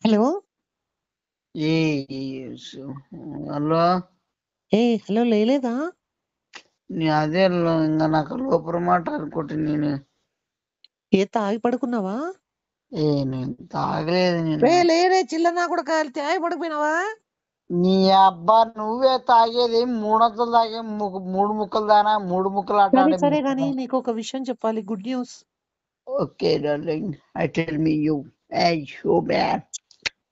Hello. ఏ hello. Hello లేలేదా? అదే ఇంకా నాకు లోపల మాట అనుకుంటే నేను తాగి పడుకున్నావా? నేను తాగలేదు. నేను లేరే చిల్లర నా కూడా తాగి పడుకుపోయినావా? నీ అబ్బా నువ్వే తాగేది 300 తాగే 3 ముక్కలు దానా 3 ముక్కలు ఆట ఆడే సరే గానీ నీకు ఒక విషయం చెప్పాలి, good news. Okay darling, I tell me you show man.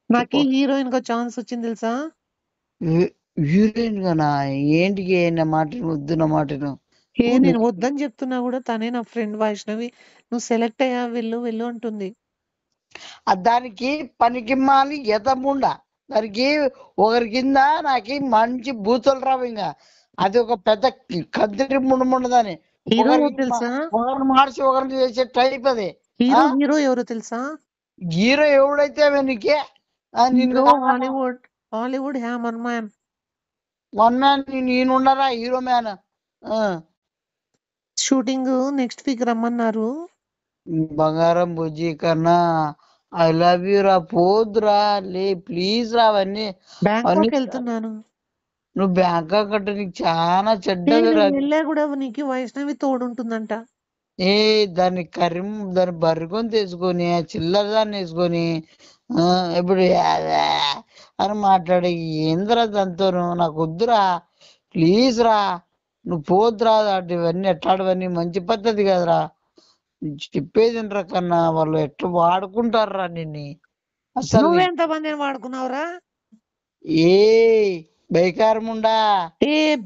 నాకు హీరోయిన్ గా ఛాన్స్ వచ్చింది తెలుసా? హీరోయిన్ గానా? ఏంటికి నా మాటను వద్దు, నా మాటను నేను వద్దని చెప్తున్నా కూడా తనే నా ఫ్రెండ్ వైష్ణవి, నువ్వు సెలెక్ట్ అయ్యా వెళ్ళు వెళ్ళు అంటుంది. దానికి పనికి మాలి ఎదముండా, దానికి ఒకరి కింద నాకు మంచి బూతులు రావు. ఇంకా అది ఒక పెద్ద కద్దరి ముండదాని హీరో ఎవరు తెలుసా? ఒకరిని మార్చి ఒకరిని చేసే టైప్ అది. హీరో ఎవరు తెలుసా? హీరో ఎవడైతే నీకే Hollywood hammer man. One man నేనుండరా hero man. Shooting next week రమ్మన్నారు. బంగారం బుజ్జి కన్నా ఐ లవ్ యూ రా, పోదురా లే ప్లీజ్ రా. అవన్నీ బ్యాంకాక్ వెళ్తున్నాను. నువ్వు బ్యాంకాక్ అంటే నీకు చాలా చెడ్డవి రా. వెళ్ళా కూడా నీకు వైష్ణవి తోడుంటుందంట. దాన్ని దాన్ని బర్రుకొని తీసుకొని చిల్లర దాన్ని వేసుకొని ఇప్పుడు అని మాట్లాడే ఏందిరా దాంతో? నాకు వద్దురా ప్లీజ్ రా, నువ్వు పోద్దురా. ఇవన్నీ ఎట్లాంటివన్నీ మంచి పద్ధతి కదరా. చెప్పేది కన్నా వాళ్ళు ఎట్లా వాడుకుంటారా నిన్ను అసలు. నువ్వెంత మందిని వాడుకున్నావురా? బైకారముండా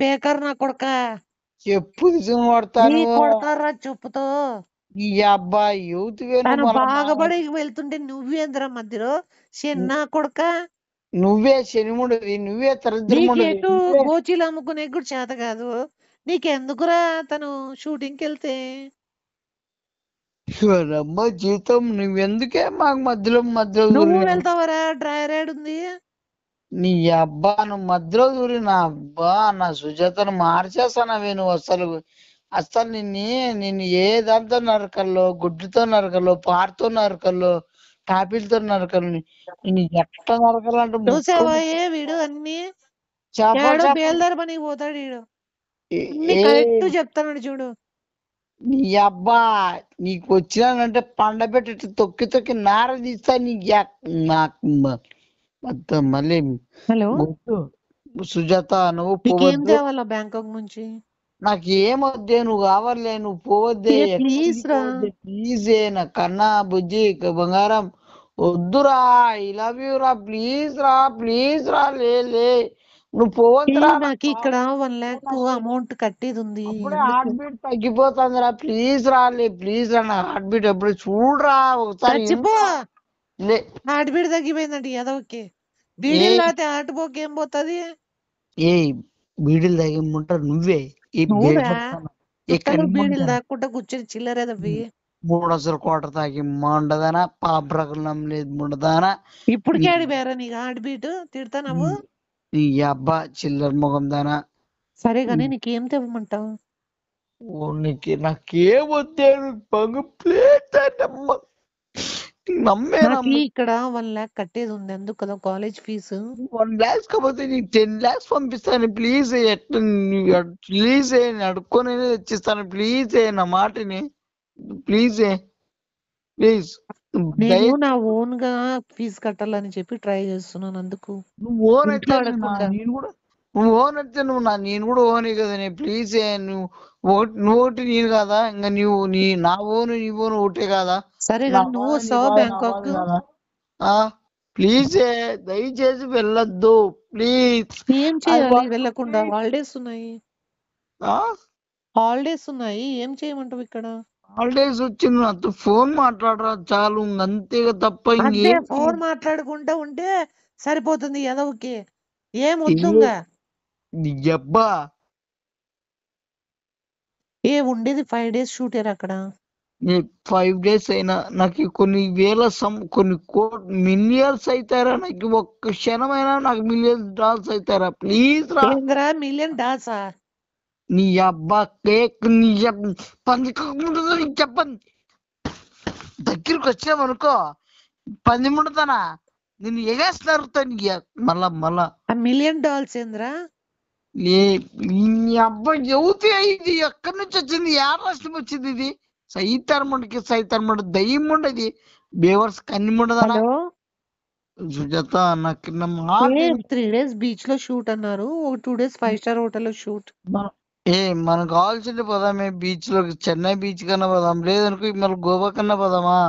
బేకర్ నా కొడక, చెప్పు తీసుకుని కొడతాను. కొడతారా చెప్పుతో? ఈ అబ్బాయి యూత్ బాగబడి వెళ్తుంటే నువ్వేంద్ర మధ్యలో చిన్న కొడక? నువ్వే శనిముడివి, నువ్వే తరద్రముడివి. గోచీలు అమ్ముకునే కూడా చేత కాదు నీకెందుకురా తను షూటింగ్కి వెళ్తే? అమ్మ జీతం నువ్వెందుకే మాకు మధ్యలో నువ్వు వెళ్తావరా? డ్రైవర్ ఏడు ఉంది? నీ అబ్బా నువ్వు మధ్యలో దూరి నా అబ్బా నా సుజాతను మార్చేస్తానవే నువ్వు. అసలు నిన్ను ఏ దాంతో నరకల్లో, గుడ్డుతో నరకల్లో, పారుతో నరకల్లో, టాపిల్తో నరకల్లో, నిన్ను ఎట్లా నరకాలంటే చూసావా వీడు అన్ని బేల్దారి పనికి పోతాడు వీడు. కరెక్ట్ చెప్తాడు చూడు. నీ అబ్బా నీకు వచ్చినానంటే పండబెట్టి తొక్కి తొక్కి నార తీస్తా. నాకు మళ్ళీ హలో సుజాత నువ్వు నీకేం తేవాలా బ్యాంకాక్ నుంచి? నాకు ఏమొద్దే, నువ్వు కావాలే, నువ్వు పోవద్దే ప్లీజ్. నా కన్నా బుజ్జి బంగారం వద్దురా, ఐ లవ్ యూ రా, ప్లీజ్ రా లే నువ్వు పోవద్దురా. నాకు ఇక్కడ 1 lakh అమౌంట్ కట్టేది ఉంది. హార్ట్ బీట్ తగ్గిపోతుందిరా, ప్లీజ్ రా నా హార్ట్ బీట్ ఎప్పుడు చూడరా ఒకసారి. హార్ట్ బీట్ తగ్గిపోయిందంట ఎదవకి. బీడీలు తాగితే హార్ట్ పోకి ఏం పోతుంది? బీడీలు తాగిమంటారు నువ్వే. బీడీలు తాక్కుంటా కూర్చొని చిల్లరేదవి 3 కోటర్ తాగి మండదానా, పాపరకలం లేదు ముండదానా. ఇప్పటికే అడిగారా నీకు హార్ట్ బీట్? తిడతావు నీ అబ్బా చిల్లర ముఖం దానా. సరే గానీ నీకేం తెవ్వమంటావు? నాకేమొద్దే, పంగు ప్లేట్ ఇక్కడ 1 lakh కట్టేది ఉంది, అందుకు కదా కాలేజ్ ఫీజు. 1 lakhs కాకపోతే నీకు 10 lakhs పంపిస్తాను ప్లీజ్. ప్లీజ్ అడుక్కొని తెచ్చిస్తాను ప్లీజ్. నా మాటని ప్లీజ్. నేను నా ఓన్ గా ఫీజు కట్టాలని చెప్పి ట్రై చేస్తున్నాను. అందుకు నువ్వు ఓన్ అయితే నేను కూడా నేను కూడా ఓనే కదా. ప్లీజ్ నువ్వు ఒకటి నేను కదా, ఇంకా నా ఓను నీ ఓను ఒకటే కదా. సరే నువ్వు వస్తావా బ్యాంకాక్? ప్లీజ్ దయచేసి వెళ్ళొద్దు ప్లీజ్. ఏం చేయాలి వెళ్ళకుండా? హాలిడేస్ ఉన్నాయి, ఏం చేయమంటావు ఇక్కడ? హాలిడేస్ వచ్చింది నాతో ఫోన్ మాట్లాడరా చాలు, అంతేగా తప్ప ఇంకేం. ఫోన్ మాట్లాడుకుంటా ఉంటే సరిపోతుంది ఎదవకి. ఏం వస్తుందా? అబ్బా ఉండేది 5 days షూటర్ అక్కడ. 5 days అయినా నాకు కొన్ని వేల కొన్ని మిలియన్స్ అవుతారా? నాకు ఒక్క క్షణమైనా నాకు $1,000,000 అవుతారా? ప్లీజ్ రా. $1,000,000? నీ అబ్బా కేక్ నీ చెప్పండి. దగ్గరికి వచ్చామనుకో పంది ముండుతానా నిన్ను ఎగేస్తున్నారు మళ్ళా మళ్ళా $1,000,000 ఏందిరా? ఏ ఈ అబ్బాయి చెబితే ఇది ఎక్కడి నుంచి వచ్చింది? ఏ రాష్ట్రం వచ్చింది ఇది? సైతర్ముడికి సైతర్ముడు దయ్యం ఉండదు, బేవర్స్ కన్ని ఉండదనా? హలో, సుజాత నాకు నా మాట 3 days బీచ్ లో షూట్ అన్నారు, 2 days 5 స్టార్ హోటల్లో షూట్. మన- మనకు కావాల్సింది పోదామే బీచ్ లో, చెన్నై బీచ్ కన్నా పోదాం, లేదనుకో మళ్ళీ గోవా కన్నా పోదామా?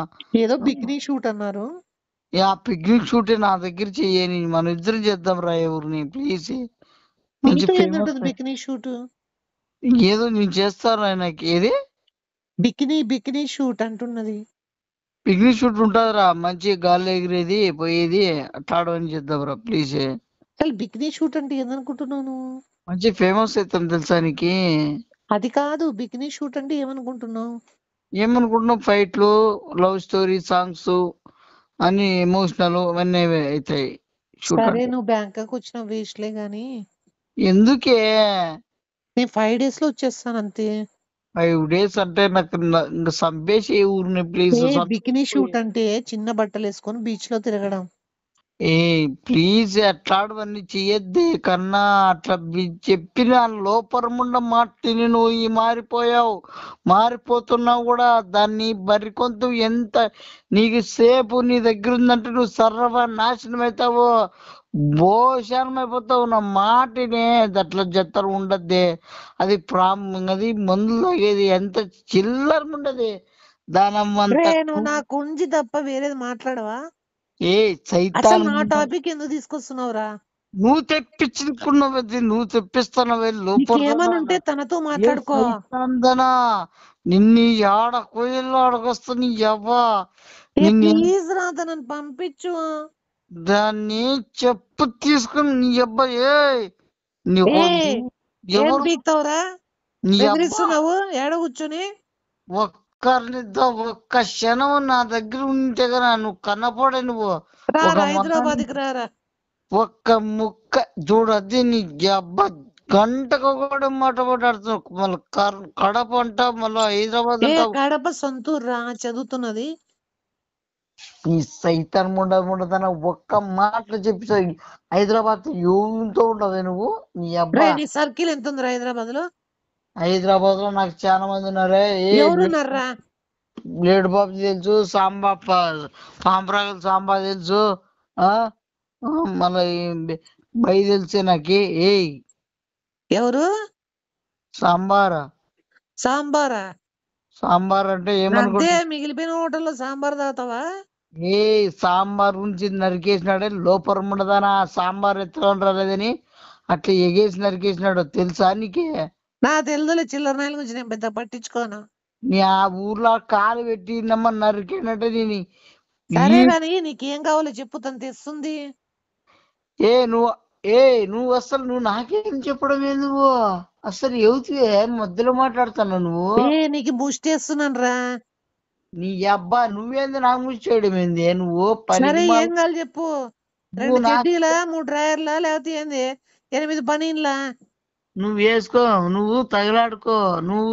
ఏదో బికినీ షూట్ అన్నారు. ఆ పిక్నిక్ షూట్ నా దగ్గర చెయ్యని, మన ఇద్దరం చేద్దాం రా ఎవరిని ప్లీజ్. మంచి నీతో ఫేమస్ ఏందుంటది బికినీ షూట్? ఏదో నేను చేస్తాను ఆయనకి. ఏది బికినీ షూట్ అంటున్నది. పిక్నిక్ షూట్ ఉంటదిరా, మంచి గాల్లో ఎగిరేది పోయేది, అట్లాడని చేద్దాం రా ప్లీజ్. అసలు బికినీ షూట్ అంటే ఏందనుకుంటున్నావు నువ్వు? మంచి ఫేమస్ అవుతాం తెలుసా నీకు? అది కాదు, బికినీ షూట్ అంటే ఏమనుకుంటున్నావు? ఏమనుకుంటున్నాం, ఫైట్లు, లవ్ స్టోరీ, సాంగ్స్, అన్ని ఎమోషనల్ అవన్నీ అవుతాయి షూట్ సరే, అంటే. నువ్వు బ్యాంకాక్ వచ్చిన వేస్ట్లే గాని, ఎందుకే నేను 5 days లో వచ్చేస్తాను అంతే. 5 days అంటే నాకు ఇంకా సంపేసి ఊరిని ప్లీజ్. బికినీ షూట్ అంటే చిన్న బట్టలు వేసుకొని బీచ్ లో తిరగడం. ఏ ప్లీజ్ అట్లాంటివన్నీ చెయ్యొద్దే కన్నా. అట్లా చెప్పిన లోపరముండ మాటిని నువ్వు ఈ మారిపోతున్నావు కూడా. దాన్ని బరికొంత ఎంత నీకు సేపు నీ దగ్గర ఉందంటే నువ్వు సర్వనాశనం అవుతావు, భోషణం అయిపోతావు. నా మాటినే అట్లా జత్తలు ఉండద్దే. అది అది మందులు తాగేది ఎంత చిల్లర ఉండదు దానమ్మంత. నువ్వు నా గురించి తప్ప వేరేది మాట్లాడవా? ఏ అసలు నా సైతాన్ టాపిక్ ఎందుకు తీసుకొస్తున్నావురా? నువ్వు తెప్పించుకున్నావు, నువ్వు తెప్పిస్తున్నావే నీకేమని ఉంటే తనతో మాట్లాడుకో. నిన్ను ఆడ కోయిల్లో ఆడకొస్తా నీ అవ్వా. నిన్ను ప్లీజ్ రా, తనని పంపించు. దాన్ని చెప్పు తీసుకుని నీ అబ్బా. ఏ ఎవరు పీక్తావురా? నీ అబ్బా? బెదిరిస్తున్నావు ఏడ కూర్చొని? ఒక్కరినిద్దా ఒక్క క్షణం నా దగ్గర ఉంటే కదా నువ్వు కన్నపోడే. నువ్వు ఒక హైదరాబాద్కి రారా. ఒక్క ముక్క చూడద్ది నీ అబ్బా. గంటకు కూడా మాట మాట్లాడుతున్నావు. మళ్ళీ కడప అంట, మళ్ళీ హైదరాబాద్ అంట. కడప సొంతూరు రా, చదువుతున్నది. ఈ సైతం ఉండదన ఒక్క మాటలు చెప్పి హైదరాబాద్ యూతో ఉండవే నువ్వు నీ అబ్బా. నీ సర్కిల్ ఎంత ఉంది హైదరాబాద్ లో? హైదరాబాద్ లో నాకు చాలా మంది ఉన్నారే. ఎవరున్నారా? బ్లేడ్ బాబు తెలుసు, పాంపరాగల సాంబా తెలుసు, మళ్ళీ బై తెలుసే నాకు. ఏ ఎవరు? సాంబారా సాంబార్ అంటే ఏమనుకుంటా? మిగిలిపోయిన హోటల్లో సాంబార్ తాగుతావా? ఏ సాంబార్ గురించి నరికేసినాడే లోపరం ఉండదానా? సాంబార్ ఎత్తుకుంటారని అట్లా ఎగేసి నరికేసినాడు తెలుసా నీకే? నా తెలుదులే, చిల్లర నాయల గురించి నేను పెద్ద పట్టించుకోను. నీ ఆ ఊర్లో కాలు పెట్టి నరికేనట్టే నేను. సరే గాని నీకేం కావాలో చెప్పు, తను తెస్తుంది. నువ్వు అసలు నువ్వు నాకేం చెప్పడం నువ్వు అసలు ఎవతివే మధ్యలో మాట్లాడుతాను నువ్వు? నీకు బూస్ట్ చేస్తున్నాను రా. నీ అబ్బా నువ్వేంది నాకు ముచ్చేయడం ఏంది? నువ్వు సరే ఏం కావాలి చెప్పు. 2 చెడ్డీలా, 3 డ్రాయర్లా, లేకపోతే ఏంది 8 బనీన్లా? నువ్వు వేసుకో, నువ్వు తగలాడుకో. నువ్వు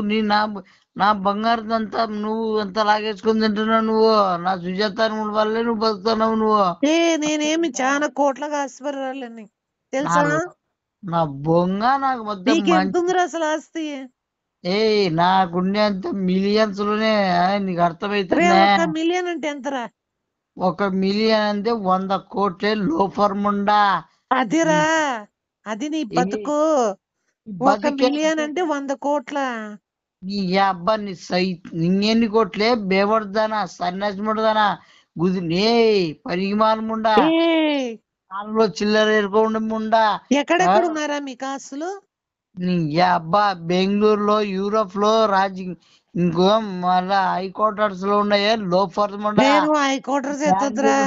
నా బంగారు అంతా నువ్వు ఎంత లాగేసుకుని తింటున్నావు నువ్వు. నా సుజాత వల్లే నువ్వు బతుకుతున్నావు నువ్వు. నేనేమి చాలా కోట్ల ఆస్పర్యాలని తెలుసా? నా బొంగ నాకు మొత్తం ఎంత ఉందిరా అసలు ఆస్తి? నాకుండే అంత మిలియన్స్ లోనే. నీకు అర్థమైతే మిలియన్ అంటే ఎంతరా? 1 మిలియన్ అంటే 100 కోట్లే లోఫర్ముండా. అదిరా, అది నీ బతుకు. 1 మిలియన్ అంటే 100 కోట్ల. నీ అబ్బా నిన్నెన్ని కోట్లే బేవర్దానా, సన్యాసిముడదానా, గుదినే పరిమానముండా, కాలంలో చిల్లర ఎరుకోండి ముండా. ఎక్కడెక్కడ ఉన్నారా మీ కాసులు? నీ అబ్బా బెంగళూరులో, యూరోప్ లో, ఇంకో మళ్ళా హైకోటర్స్ లో ఉన్నాయే లోఫర్ ముండా. హైకోటర్స్ ఎత్తద్రా,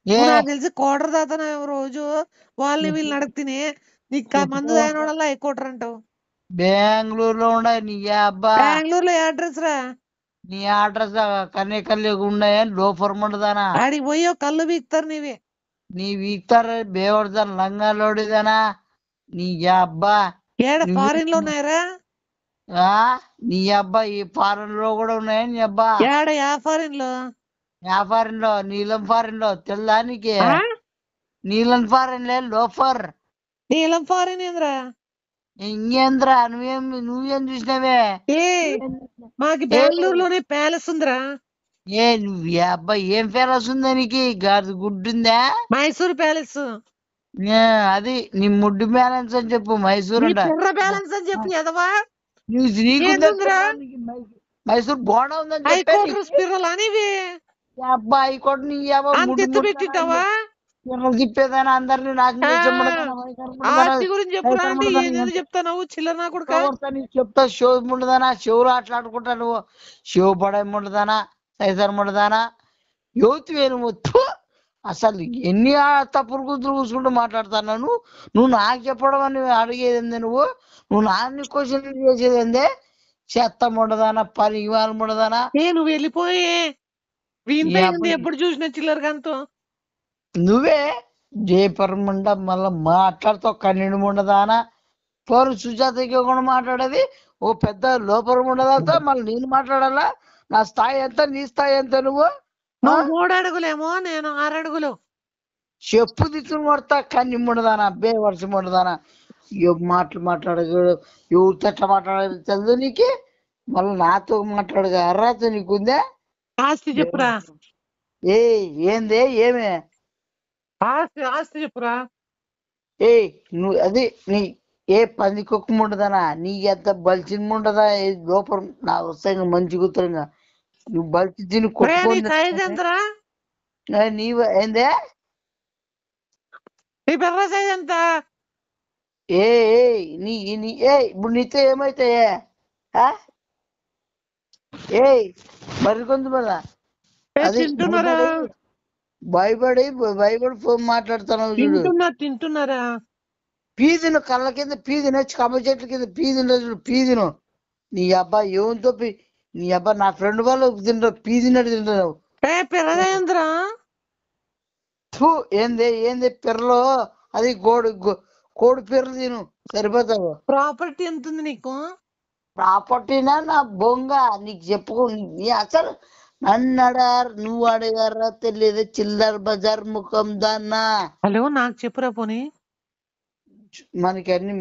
నాకు తెలిసి కోటర్ దాతనా రోజు వాళ్ళని వీళ్ళని అడుగుతీనే. నీకు మందు తాగినోడల్లా హైకోటర్ అంటావు. బెంగళూరులో ఉండే నీ అబ్బా. బెంగళూరులో అడ్రస్ రా? నీ అడ్రస్ కన్యకల్లి ఉన్నాయా లోఫర్ ముండదానా? ఆడికి పోయి కళ్ళు వీక్తారు నీవి. నీ వీక్తారు బేవర్దాన్ లంగాలోడిదానా. నీ అబ్బా ఫారిన్ లో ఉన్నాయరా? నీ అబ్బా ఈ ఫారెన్ లో కూడా ఉన్నాయా? నీ అబ్బా ఫారిన్ లో? ఫారెన్ లో నీలం ఫారెన్ లో తెల్దా నీకే? నీళ్ళని పారలే లోఫర్. నీలం ఫారెన్ ఏంద్రా? ఇంకేంద్రా నువ్వేం చూసినావే? ఏ మాకి ఏ బెంగళూరులోనే ప్యాలెస్ ఉందిరా. ఏ నువ్వు ఏ అబ్బాయి ఏం ఫేరస్ ఉందా నీకు? గాది గుడ్డుందా? మైసూర్ ప్యాలెస్. అది నీ ముడ్డు బ్యాలెన్స్ అని చెప్పు. మైసూర్ నీ అంట. పిర్ర బ్యాలెన్స్ అని చెప్పు ఎదవా. నీకుందే ఏందుందిరా? మైసూర్ బోండా ఉందని చెప్పే హైకోర్టు నీకు. పిర్రలు అనేవి అబ్బాయి కూడా నీ అంత ముడ్డు ఎత్తు ముడతానా పెట్టింటావా? తిప్పేదానా అందరినీ నాశనం ఆ చేసే ముడదానా ఆస్తి గురించి చెప్పురా అంటే ముడదానా ఏందేదో చెప్తావు చిల్లర నా కొడుక. నీకు చెప్తా. షో ముండదానా షోలు ఆటలాడుకుంటా నువ్వు. షో పడే ముండదానా సైజర్ ముండదానా యువతి వేరు మొత్తం. అసలు ఎన్ని తప్పుడు కూతురు కూసుకుంటూ మాట్లాడుతున్నావు నువ్వు నాకు చెప్పడం అని అడిగేది ఏంది? నువ్వు నాన్ని క్వశ్చన్ చేసేది ఏందే? చెత్త ముండదానా పని ఇవాళ ముండదానా. నువ్వు వెళ్ళిపోయి వీంత ఎప్పుడు చూసిన చిల్లర గంతో నువ్వే జేపర్ ముండ మళ్ళా మాట్లాడుతావు. కన్నీడు ముండదానా పోరు సుజాతకి కూడా మాట్లాడేది ఓ పెద్ద లోపల ఉండదా? మళ్ళీ నేను మాట్లాడాలా? నా స్థాయి ఎంత నీ స్థాయి ఎంత? నువ్వు నువ్వు 3 అడుగులేమో నేను 6 అడుగులు. చెప్పు దిక్కులు కొడతా. కన్ని ఉండదానా అబ్బే వర్షం ఉండదానా. మాట్లాడగలడు ఎవరితో ఎట్లా మాట్లాడాలి తెలుసు నీకు. మళ్ళీ నాతో మాట్లాడగా అర్హత నీకుందే? ఆస్తి చెప్పురా. ఏ ఏందే ఏమే ఆస్తి చెప్పురా. నువ్వు అది నీ ఏ పంది కుక్క ఉండదానా? నీ ఎంత బలిచిన ఉండదా? లోపల నా వస్తాయి మంచి కూతురుగా నువ్వు బలిచి తిని ఎంతరా? నీవు ఏందే? నీ పిల్ల సైజ్ ఎంత? ఏ ఇప్పుడు నీతో ఏమైతాయే? మరి కొంత అది భయపడి ఫోన్ మాట్లాడుతున్నావు చూడు. తింటున్నారా? పీదిను కళ్ళ కింద పీదిన కమ్మ చెట్ల కింద పీదిన చూడు. పీదిను నీ అబ్బాయి ఏమంతో నీ అబ్బాయి నా ఫ్రెండ్ వాళ్ళు తింటారు. పీదినట్టు తింటున్నావు. పిల్లరా ఏంది పిర్రలో అది కోడి పిర్రలు తిను సరిపోతావు. ప్రాపర్టీ ఎంత ఉంది నీకు? ప్రాపర్టీనా నా బొంగ నీకు చెప్పుకో. అసలు నన్ను అడారు నువ్వు అడిగారా తెలియదు. చిల్లర బజార్ ముఖం దాన్నా. హలో నాకు చెప్పురా పోనీ. మనకి అన్ని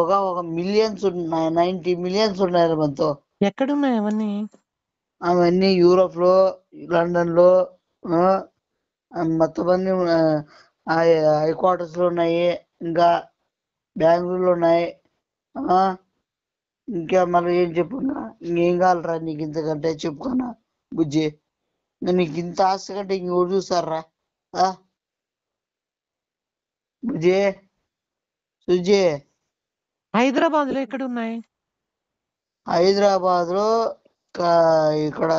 ఒక మిలియన్స్ ఉన్నాయి. 90 మిలియన్స్ ఉన్నాయి మనతో. ఎక్కడున్నాయి అవన్నీ? అవన్నీ యూరోప్ లో లండన్ లో మొత్తం అన్ని హై క్వార్టర్స్ లో ఉన్నాయి. ఇంకా బెంగళూరులో ఉన్నాయి. ఇంకా మళ్ళీ ఏం చెప్పుకున్నా ఇంకేం కావాలరా నీకు? ఇంతకంటే చెప్పుకున్నా బుజ్జి. నీకు ఇంత ఆస్తి కంటే ఇంకోటి చూస్తారా బుజ్జి? సుజ్జి హైదరాబాద్ లో ఎక్కడ ఉన్నాయి? హైదరాబాద్ లో ఇక్కడ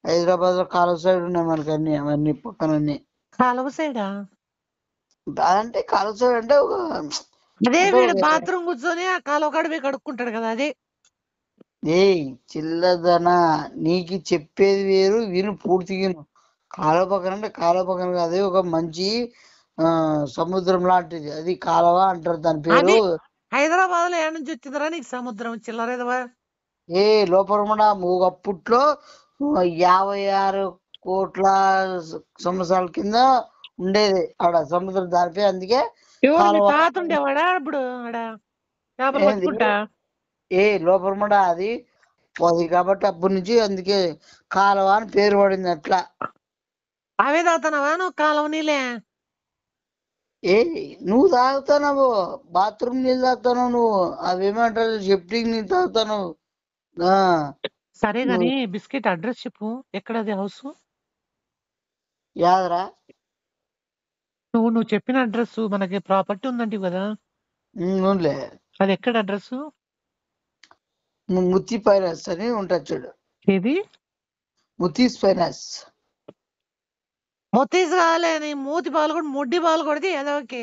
హైదరాబాద్ లో కాలువ సైడ్ ఉన్నాయి మనకి అన్ని. అవన్నీ పక్కనన్నీ కాలువ సైడా? అంటే కాలువ సైడ్ అంటే ఒక అదే వీడు బాత్రూమ్ కూర్చొని ఆ కాలువ కడిపి కడుక్కుంటాడు కదా అది. చిల్లదనా నీకు చెప్పేది వేరు విను పూర్తిగా. కాలువ పక్కన అంటే కాలువ పక్కన కాదు, ఒక మంచి సముద్రం లాంటిది. అది కాలువ అంటారు దాని పేరు. హైదరాబాద్ లో ఏడ నుంచి వచ్చిందిరా నీకు సముద్రం? చిల్లరేదవా? లోపల అప్పట్లో 56 కోట్ల సంవత్సరాల కింద ఉండేది ఆడ సముద్రం. దానిపై అందుకే తాత ఉండేవాడా ఇప్పుడు లోపల అది పోది కాబట్టి అప్పటి నుంచి అందుకే కాలువ అని పేరు పడింది. అట్లా అవే తాగుతున్నావా నువ్వు కాలువ నీళ్ళే? నువ్వు తాగుతున్నావు బాత్రూమ్ నీళ్ళు తాగుతున్నావు. నువ్వు అవేమంటారు సెప్టిక్ నీళ్ళు తాగుతున్నావు. సరే గాని బిస్కెట్ అడ్రస్ చెప్పు. ఎక్కడది హౌస్? యాదరా నువ్వు చెప్పిన అడ్రస్ మనకి ప్రాపర్టీ ఉందంటే కదా. అది ఎక్కడ అడ్రస్? ముత్తి ఫైనాన్స్ అని ఉంటుంది చూడు. ఏది? ముతీస్ ఫైనాన్స్. మొత్తీస్ కావాలి. నీ మూతి పాలు కూడా ముడ్డి పాలు కొడితే ఏదోకి.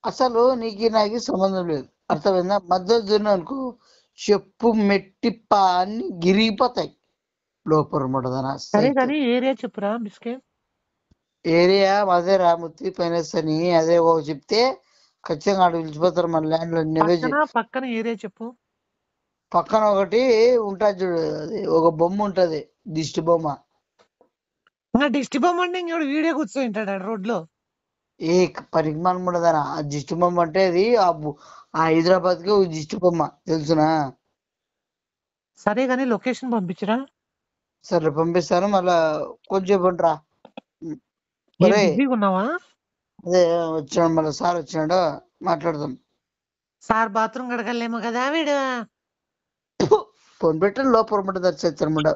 అసలు నీకు నాకు సంబంధం లేదు, అర్థమైందా? మధ్య దున్న అనుకో చెప్పు మెట్టి పాన్ని గిరిగిపోతాయి లోపల ముడదనా. సరే కానీ ఏరియా చెప్పురా బిస్కెట్. ఏరియా అదే రాముత్తి ఫైనాన్స్ అని అదే చెప్తే ఖచ్చితంగా అక్కడ పిలిచిపోతారు మన ల్యాండ్ లో. పక్కన ఏరియా చెప్పు. పక్కన ఒకటి ఉంటుంది చూడు, అది ఒక బొమ్మ ఉంటది, దిష్టి బొమ్మ. ఇంకా దిష్టి బొమ్మ అంటే ఇంకోటి వీడియో కూర్చోంటాడు రోడ్లో. ఏ పనికి మనముడదనా ఆ దిష్టి బొమ్మ అంటే అది ఆ హైదరాబాద్ కి దిష్టి బొమ్మ తెలుసునా? సరే గానీ లొకేషన్ పంపించరా? సరే పంపిస్తాను, మళ్ళా కొంచెం రా. ఏం ఒరే బిజీగా ఉన్నావా? అదే వచ్చాడు, మళ్ళీ సార్ వచ్చినాడు, మాట్లాడదాం. సార్ బాత్రూమ్ కడగలేమో కదా వీడు. ఫోన్ పెట్టి లోపల తెచ్చారన్నమాట.